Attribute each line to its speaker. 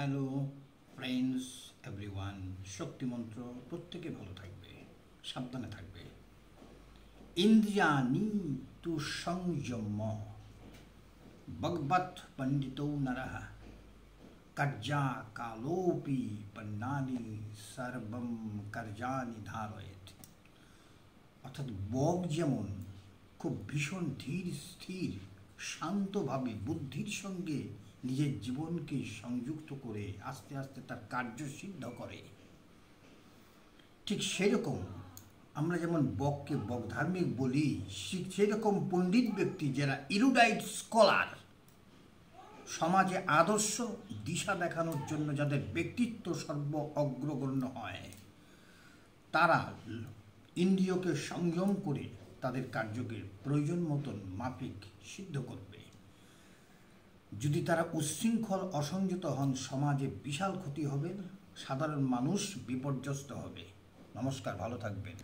Speaker 1: Hello friends everyone, শক্তিমন্ত্র প্রত্যেকে ভালো থাকবে, সাবধানে থাকবে। ইন্দ্রিয়াণি তু সংযম ভগবত পণ্ডিতো নরঃ কার্যা কালোপি পন্নানি সর্বম কার্যানি ধারয়েত। অর্থাৎ বক যেমন খুব ভীষণ ধীর স্থির শান্তভাবে বুদ্ধির সঙ্গে নিজের জীবনকে সংযুক্ত করে আস্তে আস্তে তার কার্য সিদ্ধ করে, ঠিক সেরকম আমরা যেমন বককে বকধার্মিক বলি, সেরকম পণ্ডিত ব্যক্তি যারা ইরুডাইট স্কলার, সমাজে আদর্শ দিশা দেখানোর জন্য যাদের ব্যক্তিত্ব সর্ব অগ্রগণ্য হয়, তারা ইন্দ্রিয়কে সংযম করে তাদের কার্যকে প্রয়োজন মতন মাফিক সিদ্ধ করবে। যদি তারা উচ্ছৃঙ্খল অসংযত হন, সমাজে বিশাল ক্ষতি হবে, সাধারণ মানুষ বিপর্যস্ত হবে। নমস্কার, ভালো থাকবেন।